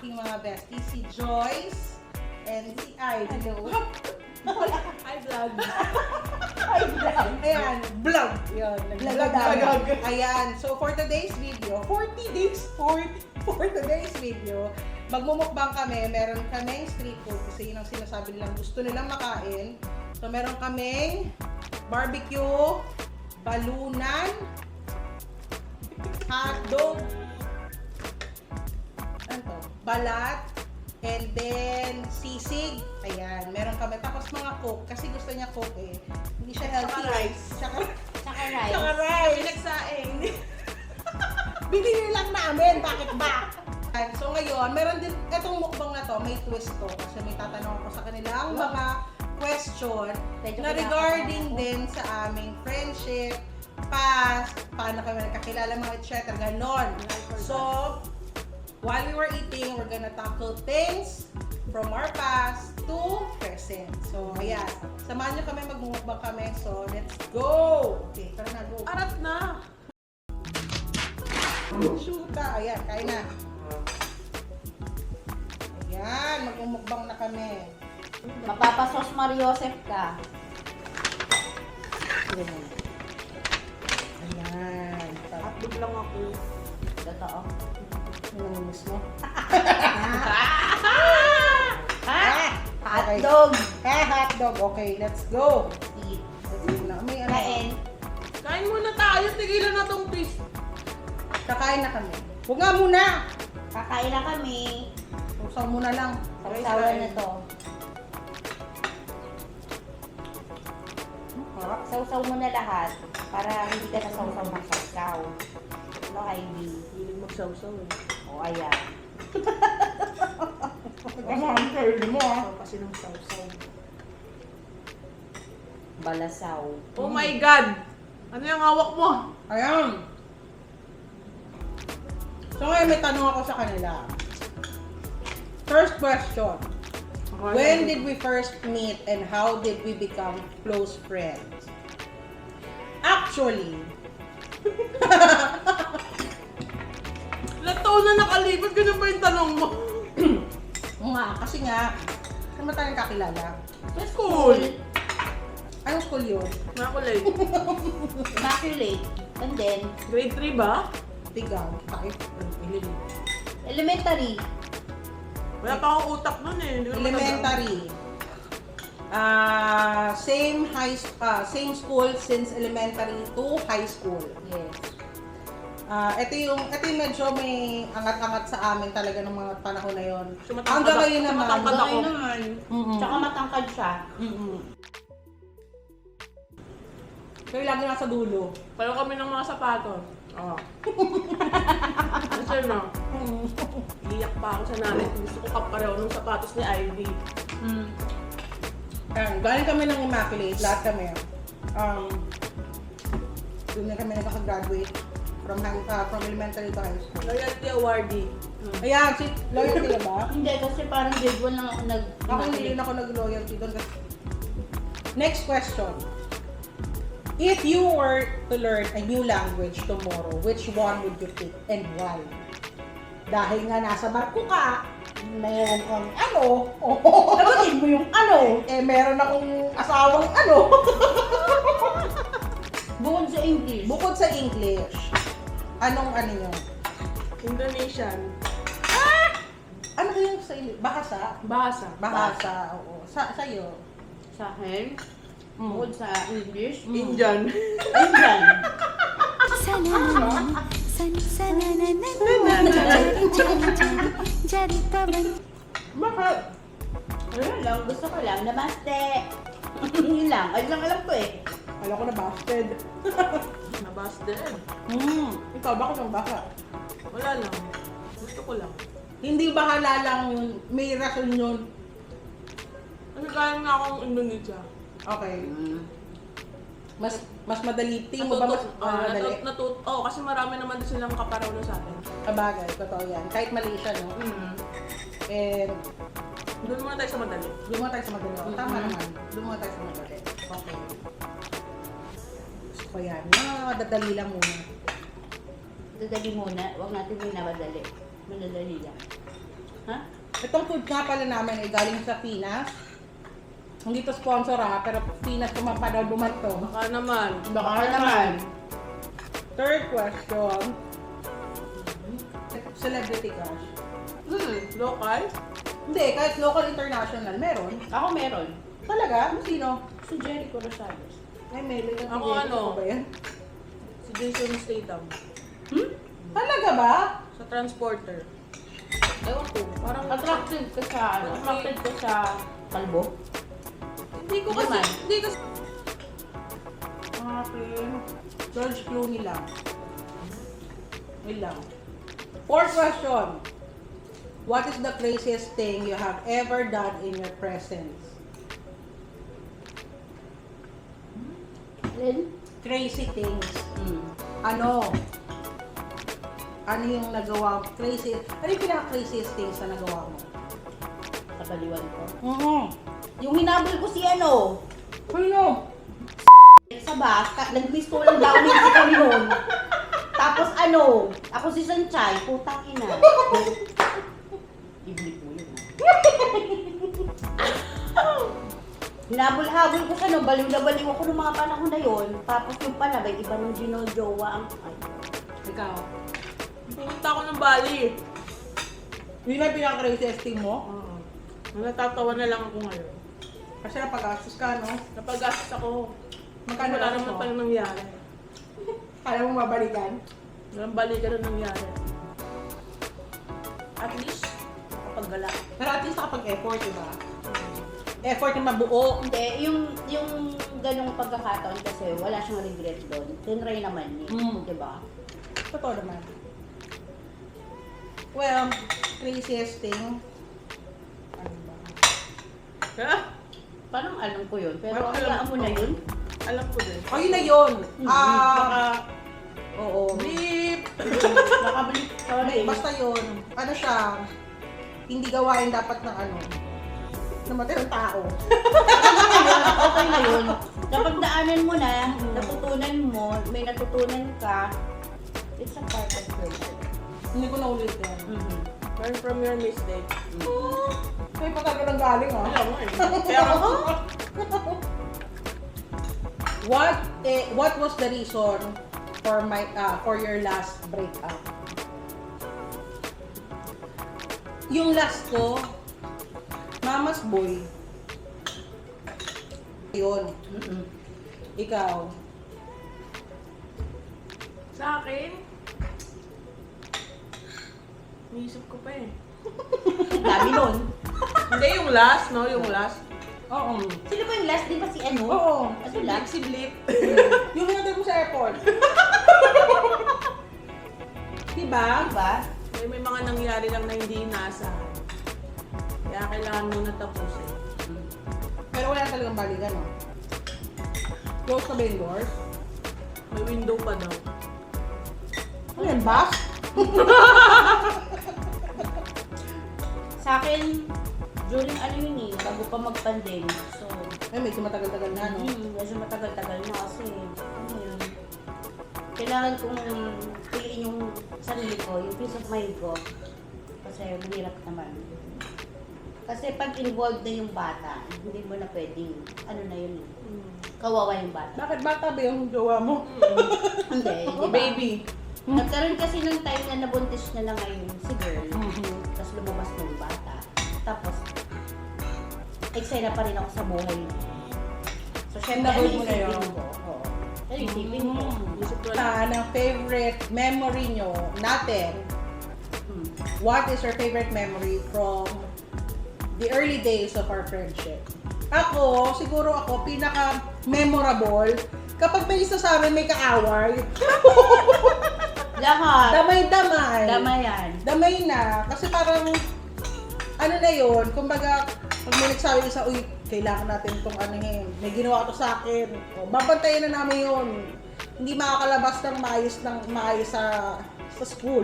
aking mga besties, si Joyce and si Ivy. Hi, vlog. Ayan, vlog. Yun, nag-vlog Vlog. Ayan, so for today's video, 40 days, for today's video, magmumukbang kami. Meron kaming street food kasi yun ang sinasabi nilang gusto nilang makain. So meron kaming barbecue, balunan, hotdog, ano to? Balat, and then sisig. Ayan, meron kami. Tapos mga coke, kasi gusto niya coke eh. Hindi siya healthy. Tsaka rice. Tsaka rice. Tsaka rice. Pinagsaing. Binili lang namin, bakit ba? So ngayon, meron din, etong mukbang na to, may twist to. Kasi may tatanong ako sa kanilang mga question na regarding din sa aming friendship, past, paano kami nagkakilala, mga etc. Ganon. So, while we were eating, we're gonna tackle things from our past to present. So, ayan. Samahan nyo kami, magmumukbang kami. So, let's go! Okay, tara na, go. Arat na. Shoota! Ayan, kain na. Ayan, magmumukbang na kami. Mapapasos Mariosep ka. Ayan. Hotdog lang ako. Totoo. Nangumus mo. Hotdog. Hotdog. Okay, let's go. Eat. Let's go na. May ano. Kain. Kain muna tayo. Tigilan na tong twist. Kakain na kami. Huwag nga muna. Kakain na kami. Usaw muna lang. Sausawan na to. Harap. Sausaw mo na lahat para hindi ka na sausaw ng sausaw. No, Ivy. Hilig magsawsaw eh. O, ayan. Kasama ka, hindi mo ah. Ako kasi ng sausaw. Balasaw. Oh my God! Ano yung hawak mo? Ayan. So ngayon may tanong ako sa kanila. First question. When did we first meet and how did we become close friends? Actually, Ilang taon na nakalipas, ganun ba yung tanong mo? kasi nga, saan ba tayong kakilala? Sa school. Anong school yun? Makulay. Immaculate. And then, Grade 3 ba? Tigaw, tayo. elementary. Wala pa akong utak nun eh. Hindi ko na Elementary. Same school since elementary to high school. Yes. Ito yung medyo may angat-angat sa amin talaga ng mga panahon na yon. Sumatangkad Hanggang ako. ngayon naman. Sumatangkad ako. Gawin naman. Mm-mm. Tsaka matangkad siya. Mm-mm. Kayo lagi nasa dulo. Pareho kami ng mga sapatos. Oo. Kasi na, iyak pa ako sa nanay. Gusto ko kapareho ng sapatos ni Ivy. Ayan, galing kami ng Immaculate, lahat kami. Doon na kami nagkaka-graduate from elementary to high school. Loyalty awardee. Ayan, si loyalty na ba? Hindi, kasi parang grade 1 lang ako Ako hindi rin ako nag-loyalty doon. Next question. If you were to learn a new language tomorrow, which one would you pick and why? Dahil nga nasa barko ka, meron kang ano, Sagutin mo yung ano. meron akong asawang ano. Bukod sa English. Bukod sa English, anong ano yun? Indonesian. Ano ba yung sa English? Bahasa? Bahasa. Bahasa, oo. Sa'yo? Sa akin, bukod sa English, Indian. Indian. Bakit? Ayun lang, gusto ko lang. Namaste. Yun lang. Ayun lang alam ko eh. Alam ko na busted. Nabas din. Ikaw, bakit ang baka? Wala lang. Gusto ko lang. Hindi bahala lang yun. May rason yun. Kasi kaya nga akong Indonesia. Okay. Mas madali. Tingin mo ba mas madali? Kasi marami naman din silang kapareho na sa atin. Kabagay, totoo yan. Kahit Malaysia, no? And Doon muna tayo sa madali. doon muna tayo sa madali. Oh, tama naman. Doon muna tayo sa madali. Okay. Gusto ko yan. Mga madadali lang muna. Dadali muna. Huwag natin yung namadali. Madadali lang. Ha? Itong food nga pala namin ay galing sa Pinas. Hindi to sponsor pero Pinas kumapa daw bumanto. Baka naman. Baka naman. Third question. Celebrity crush. Local? Hindi, kahit local, international, meron. Ako meron. Talaga? Sino? Si Jericho Rosales. Ay, may lang. Ako ano? ba yan? Si Jason Statham. Talaga ba? Sa Transporter. Ewan ko. Parang Attracted ka sa ano? Attracted ka sa kalbo? Hindi ko kasi, Naman. hindi kasi, Akin. George Clooney lang. Wait lang. Fourth question. What is the craziest thing you have ever done in your presence? Rin? Crazy things. Ano? Ano yung nagawa mo? Crazy. Ano yung pinaka-craziest things na nagawa mo? Sa baliwan ko. Mm-hmm. Yung hinabol ko si ano? Ano? Sa bus, nag-miss ko lang daw si kami noon. Tapos ano, ako si Sanchay, putang ina. Ibig mo yun. Hinabol-habol ko siya no, baliw na baliw ako ng mga panahon na yun. Tapos yung pala, may iba nung ginojowa ang... Ay, Ikaw. pumunta ako ng Bali. Yun ang pinaka-craziest thing mo? Oo. Natatawa na lang ako ngayon. Kasi napag-astos ka, no? Napag-gastos ako. Magkano Wala lang naman mo? palang nangyari. Kala mo mabalikan? Walang balikan na nangyari. At least, nakapag-gala. Pero at least nakapag-effort, diba? Effort na mabuo. hindi, yung ganong pagkakataon kasi wala siyang regret doon. Tinry naman niya, diba? Totoo naman. Well, craziest thing. Ano ba? Ha? Parang alam ko yun, pero Parang alam hayaan mo ko. na yun. Alam ko din. Oh, yun na yun. Baka, Oo. beep! Nakabalik, sorry. Hindi, basta yun. Ano siya? Hindi gawain dapat ng ano. Namatay ng tao. Okay na yun. Kapag daanan mo na, natutunan mo, may natutunan ka, it's a part of your life. Hindi ko naulit yan. Learn from your mistake. Kaya pa talaga nang galing, ah. Alam mo eh. Kaya ako, What was the reason for your last breakup? Yung last ko, Mama's Boy. Yun. Ikaw. sa akin, naisip ko pa eh. Ang dami nun. Hindi, yung last, no? Yung last. Oo. Sino ba yung last? Di ba si ano? Oo. Ano last? Si Blip. Yung hinatid mo sa airport. Diba? Diba? May mga nangyari lang na hindi inaasahan. Kaya kailangan mo na tapusin. Pero wala talagang balikan, no? Close na ba yung doors? May window pa daw. Ano yan, bus? Sa akin, during ano yun eh, bago pa mag-pandemic. So, Ay, medyo matagal-tagal na, no? medyo matagal-tagal na kasi, ano yun, kailangan kong piliin yung sarili ko, yung peace of mind ko. Kasi mahirap naman. Kasi pag involved na yung bata, hindi mo na pwedeng, ano na yun, kawawa yung bata. Bakit bata ba yung jowa mo? Hindi, di ba? Baby. Nagkaroon kasi ng time na nabuntis na lang ngayon si girl, tapos lumabas na yung bata. Tapos, eksena pa rin ako sa buhay. So, syempre, ano Nahold mo na isipin yun. ko? Oo. Ano isipin ko? Isip ko lang. Ng favorite memory nyo natin, Hmm. what is your favorite memory from the early days of our friendship? Ako, siguro ako, pinaka-memorable, kapag may isa sa amin may kaaway, Lahat. damay-damay. Damayan. Damay na. Kasi parang, ano na yun, kumbaga, pag may nagsabi isa, uy, kailangan natin itong ano yun, may ginawa to sa akin. O, babantayan na namin yun. Hindi makakalabas ng maayos sa school.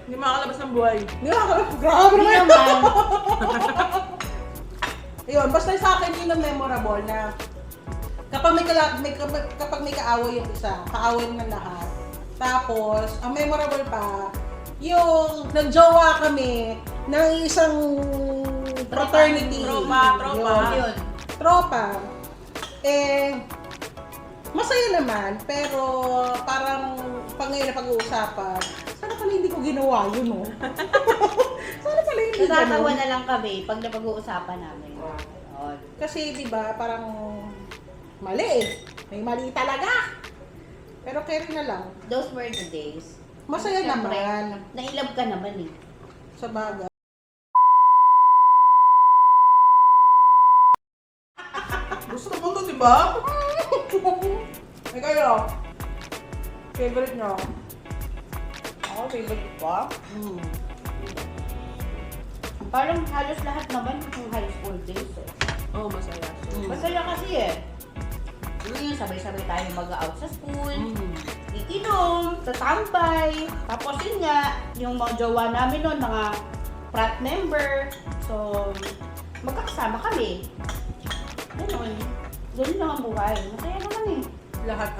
Hindi makakalabas ng buhay. Hindi makakalabas. Grabe Hindi naman. naman. Ayun, basta sa akin yun ang memorable na kapag may kaaway yung isa, kaaway ng lahat. Tapos, ang memorable pa, yung nagjowa kami ng isang fraternity. Tropa. Yun. Tropa. Eh, masaya naman, pero parang pag ngayon na pag-uusapan, sana pala hindi ko ginawa yun, no? Sana pala hindi Natatawa ganun. na lang kami pag napag-uusapan namin. Yun. Kasi, di ba, parang mali eh. May mali talaga. Pero carry na lang. Those were the days. Masaya Siyempre, naman. nailab ka naman eh. Sa bagay. Gusto mo to, di ba? Eh kayo? Favorite nyo? Ako, favorite ko. Hmm. Parang halos lahat naman yung high school days eh. Oo, masaya. Masaya kasi eh. Yun yung sabay-sabay tayo mag-out sa school. Hmm. Iinom, tatambay. Tapos yun nga, yung mga jowa namin noon, mga frat member. So, magkakasama kami. Ganun. Ganun lang ang buhay. Masaya naman eh. Lahat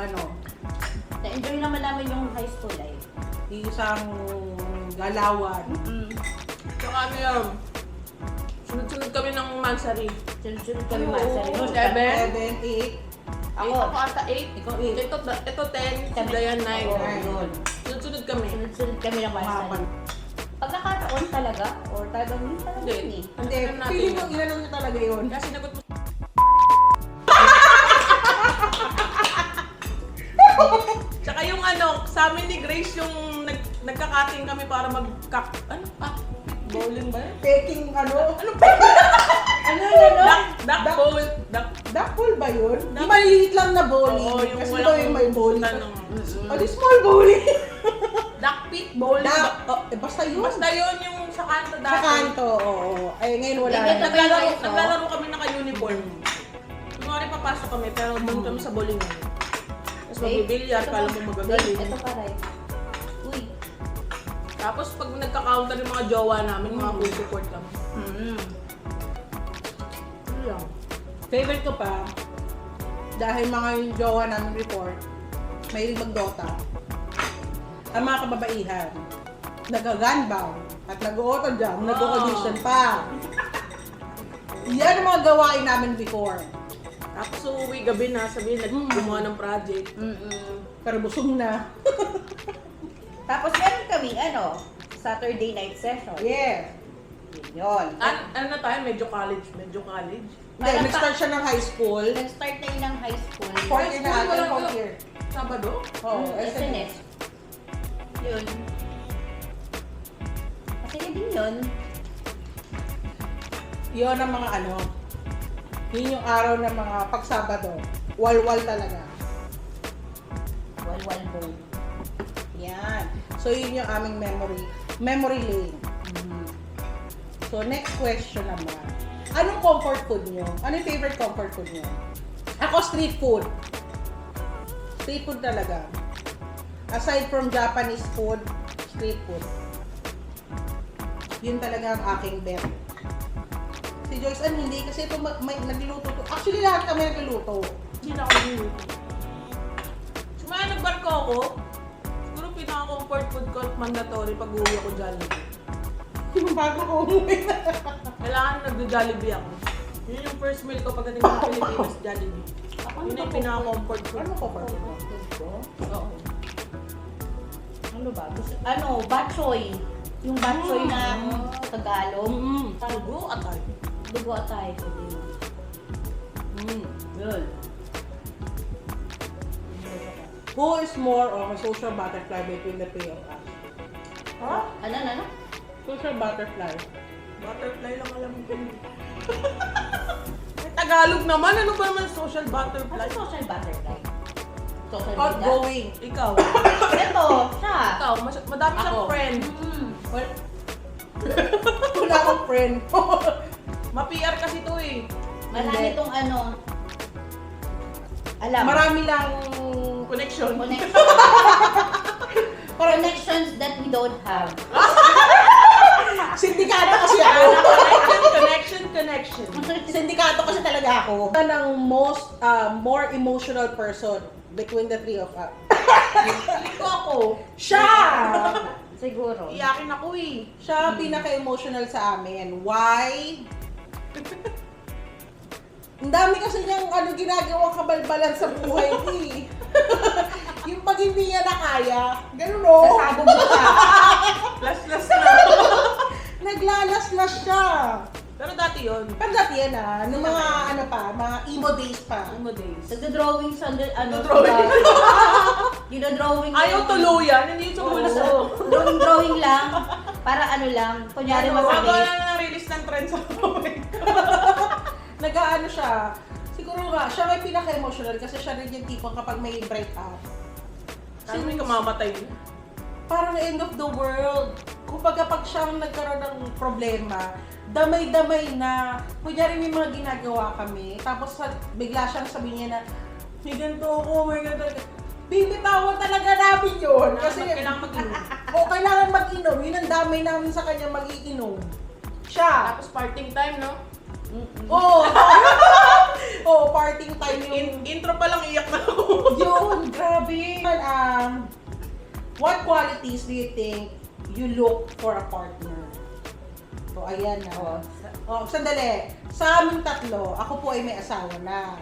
Na-enjoy naman namin yung high school life. isang galawan. Tsaka ano yun? Sunod-sunod kami ng mansari. Sunod-sunod kami Oo. masari. Oo. 7, 8. Ako, Ako ata 8. Ikaw 8. Ito 10. Si Kami. Dayan 9. Oo, yun. Sunod-sunod kami. Sunod-sunod kami ng masari. Umapan. Pagkakataon talaga, or talagang yun talaga Hindi. yun eh. Hindi, Ano natin feeling ko yun? inanong niyo talaga yun. Kasi sinagot mo. Tsaka yung ano, sa amin ni Grace yung nagkakating kami para mag-kak... Ano? Bowling ba yun? Taking ano? Ano yun, ano? Duck bowl. Duck. Duck ball ba yun? Di maliit lang na bowling. Oo, yung Kasi walang ito yung may bowling. tanong. O di small bowling. Duck pit bowling. Duck, basta yun. Basta yun yung sa kanto dati. Sa kanto, oo. Ay, ngayon wala Hindi, na. Naglalaro kami naka-uniform. Kunwari papasok kami, pero doon kami sa bowlingan. Tapos magbibilyar, kala mo magagaling. Ito pa rin. Uy. Tapos pag nagka-counter yung mga jowa namin, mga full support kami. Yun lang. Favorite ko pa, dahil mga yung jowa namin report, may mag-Dota. Ang mga kababaihan, nag-gunbound at nag-auto jam, nag-audition pa. Yan ang mga gawain namin before. Tapos uuwi gabi na, sabihin gumawa ng project. Pero busog na. Tapos meron kami, Saturday night session. Yes. Yun. Ano na tayo? Medyo college. Hindi, Parang nag-start siya ng high school. Nag-start na yun ng high school. Fourth year na High school, atin, wala- fourth year. Sabado? Oo, SNS. Yun. Masaya din yun. Yun ang mga yun yung araw ng mga pagsabado. Walwal talaga. Walwal bowl. Yan. So, yun yung aming memory lane. So, next question naman. Anong comfort food nyo? Ano yung favorite comfort food nyo? Ako, street food. Street food talaga. Aside from Japanese food, street food. Yun talaga ang aking bet. Si Joyce, hindi. Kasi ito may nagluluto to. Actually, lahat kami nagluluto. Hindi na ako niluto. Sumaya nagbarko ako. Siguro pinaka-comfort food ko at mandatory pag uwi ako Jollibee. Yung bago ko umuwi. Kailangan nag-Jollibee ako. Yun yung first meal ko pagdating sa Pilipinas, Jollibee. Yun yung pinaka-comfort food. Ano comfort food? Oo. Ano ba? Batchoy. Yung batchoy na Tagalog. Dugo at ay. Dugo atay. Yun. Who is more of a social butterfly between the three of us? Ha? Ano? Social butterfly. Butterfly lang alam ko. May Tagalog naman. Ano ba naman social Ano butterfly? social butterfly? Social media? Outgoing. Ikaw. Ito, siya. Ikaw. Madami siyang Ako. friend. Well, wala akong friend. Ma-PR kasi to eh. Marami Hindi. itong alam. Marami lang Connection. Connections that we don't have. sindikato kasi ako. Connection. Sindikato kasi talaga ako. Yan ang more emotional person between the three of us. Ito ako. Siya! Siguro. Iyakin ako eh. Siya ang pinaka-emotional sa amin. Why? Ang dami kasi niyang ginagawa kabalbalan sa buhay ko eh. Yung pag hindi niya na kaya, ganun o. Sasabog mo siya. Last na. Naglalas na siya. Pero dati yun. Pero dati yan nung mga mga emo days pa. Emo days. Nagda-drawing sa Nagda-drawing. Gina-drawing Ayaw tuluyan. Hindi yung tumula sa... Drawing lang. Para lang. Kunyari Wag masakit. na na-release ng trend sa drawing. Nag-ano siya. Siguro nga, siya may pinaka-emotional kasi siya rin yung tipong kapag may breakup. Sino may kamamatay? Parang end of the world. Kumbaga pag siyang nagkaroon ng problema, damay-damay na. Kunyari may mga ginagawa kami, tapos bigla siyang sabihin niya na, may ganito ako, may ganito. Bibitawan talaga namin yun. Kasi kailangan mag-inom. kailangan mag-inom. Yun ang damay namin sa kanya mag-iinom. Siya. Tapos parting time, no? Oo, parting time yung... Intro pa lang iyak na ako. Yun, grabe. What qualities do you think you look for a partner? So, ayan na. Sandali. Sa aming tatlo, ako po ay may asawa na.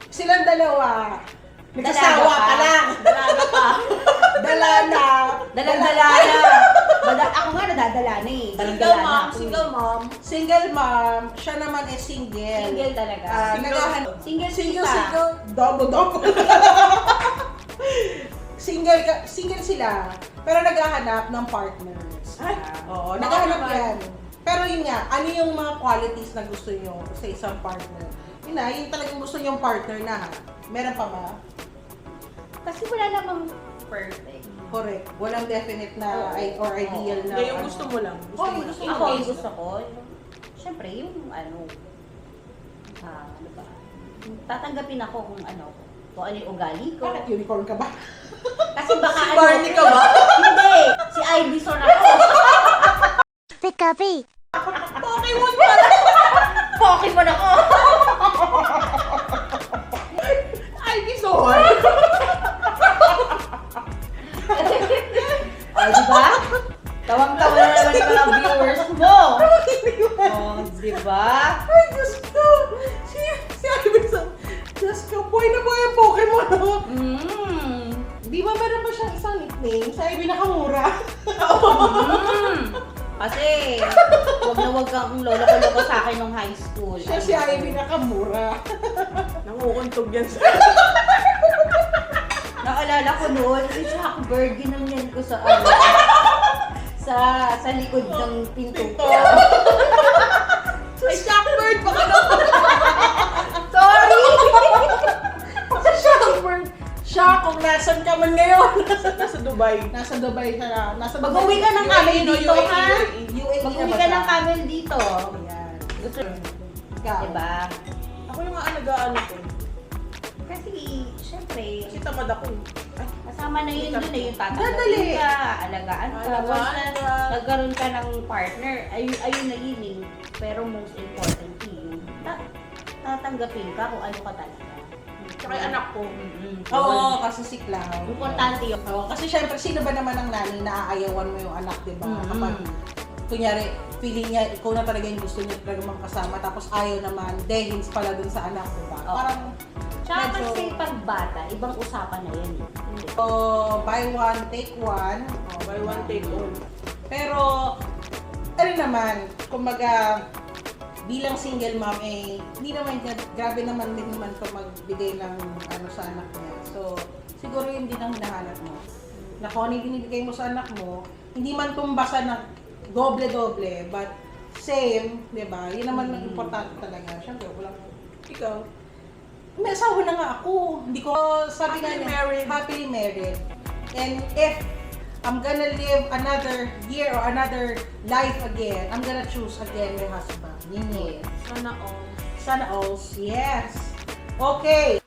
Silang dalawa, nagsasawa pa lang. Dalaga pa. Dala na. Dalang-dala na. Ako nga nadadala na eh. Dalang-dala na ako. Single mom. Single mom, siya naman ay single. Single talaga. Single Single. double. Single sila, pero naghahanap ng partners. Ay, Oo, baka naghahanap naman. yan. Pero yun nga, ano yung mga qualities na gusto nyo sa isang partner? Yun na, yung talagang gusto nyong partner na ha. Meron pa ba? Kasi wala namang perfect. Correct. Walang definite na or ideal na. Hindi, yung gusto mo lang. Oh, yung gusto mo. Ako, yung gusto ko, syempre, yung ano ba? Tatanggapin ako kung kung ano yung ugali ko. Bakit unicorn ka ba? Kasi baka Si Barney ka ba? Hindi! Si Ivysaur ako. Pikapi. Pokemon pala! Pokemon ako! Ivysaur! Diba? Tawang-tawa na naman yung mga viewers mo. Diba? Ay, Diyos ko! Si Iverson. Diyos ko, buhay na buhay ang Pokemon. Di ba meron ba siyang isang nickname? Sa Ivy Nakamura. Kasi, wag kang lolo-lolo sa akin nung high school. Siya si Ivy Nakamura. Nangukuntog yan sa... Naalala ko noon, si Shockbird, ginanyan ko sa sa likod ng pinto ko. Ay, Shockbird! Baka naman! Sorry! Si Shockbird. Siya, kung nasan ka man ngayon. Nasa Dubai. Nasa Dubai ka na. Nasa Mag-uwi ka ng camel UAE, no? dito, UAE, ha? UAE. Mag-uwi ka ng camel dito. Yan. Gusto Ikaw. diba? Ako yung alagaan ko. Kasi, syempre, Kasi tamad ako. Ay, kasama na yun dun yung Dadali. tatanggapin ka, alagaan ka. Alagaan Once na ka. nagkaroon ka ng partner, ayun na yun eh. Pero most importantly, yung tatanggapin ka kung ano ka talaga. tsaka yung anak ko. Oo, kasi si Cloud. Importante yun. Oo, kasi syempre, sino ba naman ang nanay na aayawan mo yung anak, di ba? Kapag, kunyari, feeling niya, ikaw na talaga yung gusto niya talaga makasama, tapos ayaw naman, dehins pala dun sa anak, di ba? Oo. Parang, Tsaka medyo- kasi pag bata, ibang usapan na yan eh. buy one, take one. Oh, buy one, take all. Pero, ano naman, kumbaga, bilang single mom, hindi naman, grabe naman din naman ito magbigay ng sa anak niya. So, siguro yun din ang hinahanap mo. Na kung ano yung binibigay mo sa anak mo, hindi man tumbasa ng doble-doble, but same, di ba? Yun naman ang importante talaga. Siyempre, walang... Ikaw? May asawa na nga ako. Hindi ko, sabi nga Happily niya, married. happily married. And if I'm gonna live another year or another life again, I'm gonna choose again my husband. Yun yun. Yes. Sana all. Sana all. Yes. Okay.